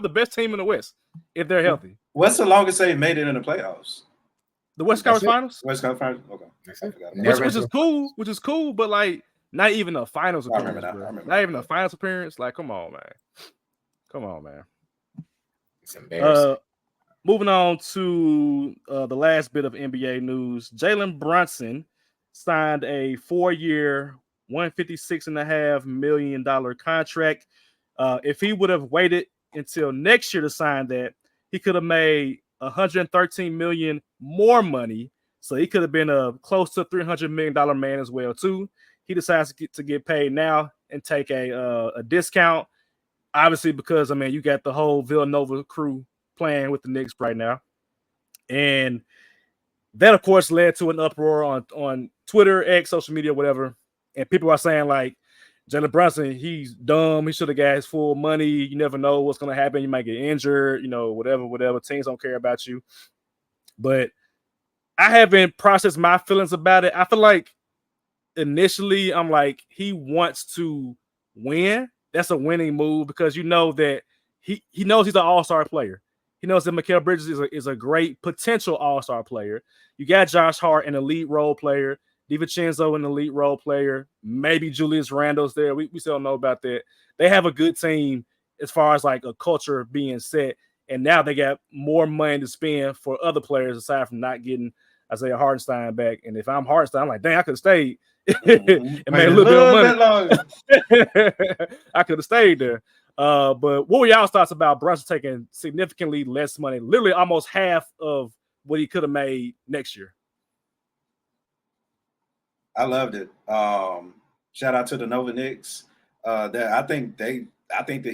the best team in the West if they're healthy. What's the longest they made it in the playoffs? The West Conference Finals. West Conference Finals. Okay. Which is cool, but like not even a finals appearance. Not even a finals appearance. Like, come on, man. It's embarrassing. Moving on to the last bit of NBA news. Jalen Brunson signed a 4-year, $156.5 million contract. If he would have waited until next year to sign that, he could have made $113 million more money. So he could have been a close to $300 million man as well, too. He decides to get paid now and take a discount. Obviously, because, I mean, you got the whole Villanova crew playing with the Knicks right now. And that, of course, led to an uproar on Twitter, X, social media, whatever. And people are saying, like, Jalen Brunson, he's dumb. He should have got his full money. You never know what's going to happen. You might get injured, whatever. Teams don't care about you. But I haven't processed my feelings about it. I feel like initially I'm like, he wants to win. That's a winning move because you know that he knows he's an all-star player. He knows that Mikal Bridges is a great potential all-star player. You got Josh Hart, an elite role player. DiVincenzo, an elite role player. Maybe Julius Randle's there. We still don't know about that. They have a good team as far as like a culture being set. And now they got more money to spend for other players aside from not getting Isaiah Hartenstein back. And if I'm Hartenstein, I'm like, dang, I could have stayed. And made a little bit of money. I could have stayed there. But what were y'all's thoughts about Brunson taking significantly less money, literally almost half of what he could have made next year? I loved it. Shout out to the Nova Knicks. I think the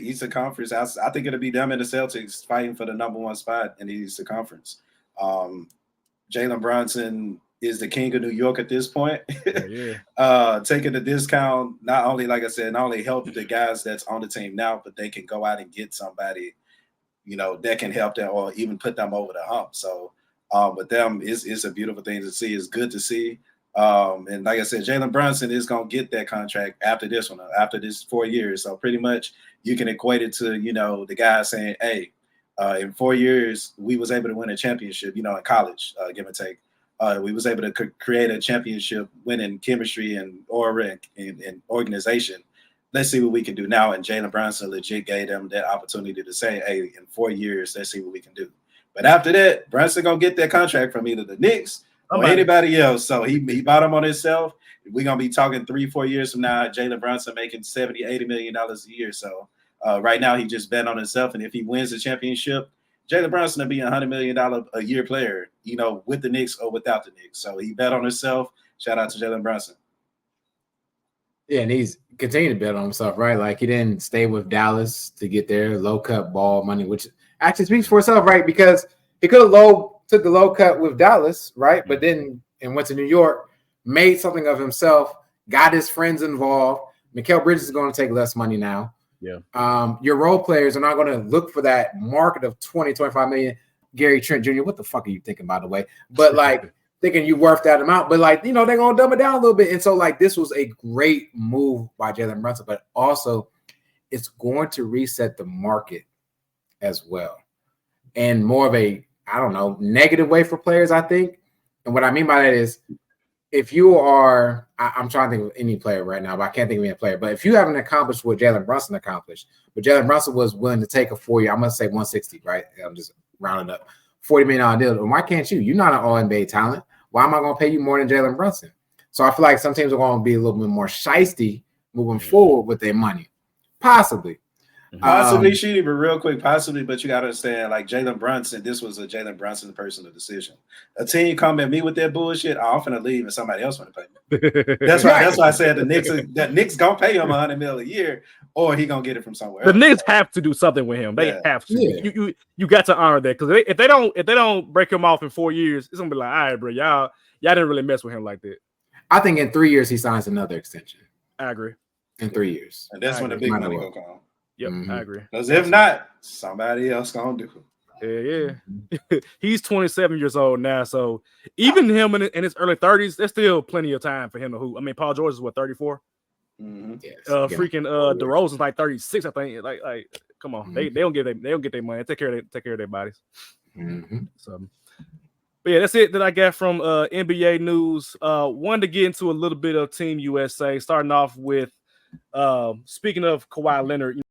Eastern Conference. I think it'll be them and the Celtics fighting for the number one spot in the Eastern Conference. Jalen Brunson is the king of New York at this point. Taking the discount, not only, like I said, not only help the guys that's on the team now, but they can go out and get somebody, that can help them or even put them over the hump. So with them, it's a beautiful thing to see. It's good to see. And like I said, Jalen Brunson is going to get that contract after this one, after this 4 years. So pretty much you can equate it to, the guy saying, hey, in 4 years, we was able to win a championship, in college, give and take. We was able to create a championship winning chemistry and aura and organization. Let's see what we can do now. And Jalen Brunson legit gave them that opportunity to say, hey, in 4 years, let's see what we can do. But after that, Brunson going to get that contract from either the Knicks or anybody else. So he bought him on himself. We're going to be talking 3-4 years from now, Jalen Brunson making $70-80 million a year. So right now he just bet on himself. And if he wins the championship, Jalen Brunson will be a $100 million a year player, with the Knicks or without the Knicks. So he bet on himself. Shout out to Jalen Brunson. Yeah, and he's continuing to bet on himself, right? Like he didn't stay with Dallas to get their low cut ball money, which actually speaks for itself, right? Because he could have took the low cut with Dallas, right? But then and went to New York, made something of himself, got his friends involved. Mikal Bridges is going to take less money now. Yeah. Your role players are not going to look for that market of 20-25 million. Gary Trent Jr., what the fuck are you thinking, by the way? But like thinking you worth that amount, but like, they're going to dumb it down a little bit. And so like, this was a great move by Jalen Brunson, but also it's going to reset the market as well. And more of a, I don't know, negative way for players, I think. And what I mean by that is if you are, I'm trying to think of any player right now, but I can't think of any player. But if you haven't accomplished what Jalen Brunson accomplished, but Jalen Brunson was willing to take a 4-year, I'm going to say 160, right? I'm just rounding up. $40 million deal. And why can't you? You're not an all-NBA talent. Why am I going to pay you more than Jalen Brunson? So I feel like some teams are going to be a little bit more shiesty moving forward with their money. Possibly. Possibly, Sheedy, but real quick, possibly, but you got to understand, like Jalen Brunson, this was a Jalen Brunson personal decision. A team come at me with that bullshit, I'm finna leave and somebody else want to pay me. That's why I said the Knicks gonna pay him $100 million a year, or he gonna get it from somewhere. The Knicks have to do something with him. They have to. Yeah. You got to honor that because if they don't break him off in 4 years, it's gonna be like, all right, bro, y'all didn't really mess with him like that. I think in 3 years he signs another extension. I agree. In 3 years, and that's when the big money gonna come. Yep, I agree. Because if not, somebody else gonna do it. Yeah. He's 27 years old now, so even him in his early 30s, there's still plenty of time for him to hoop. I mean, Paul George is what, 34? Yes. Freaking DeRozan's like 36, I think. Like, come on, they don't get their money. Take care of their bodies. So, but yeah, that's it that I got from NBA news. Wanted to get into a little bit of Team USA, starting off with speaking of Kawhi Leonard.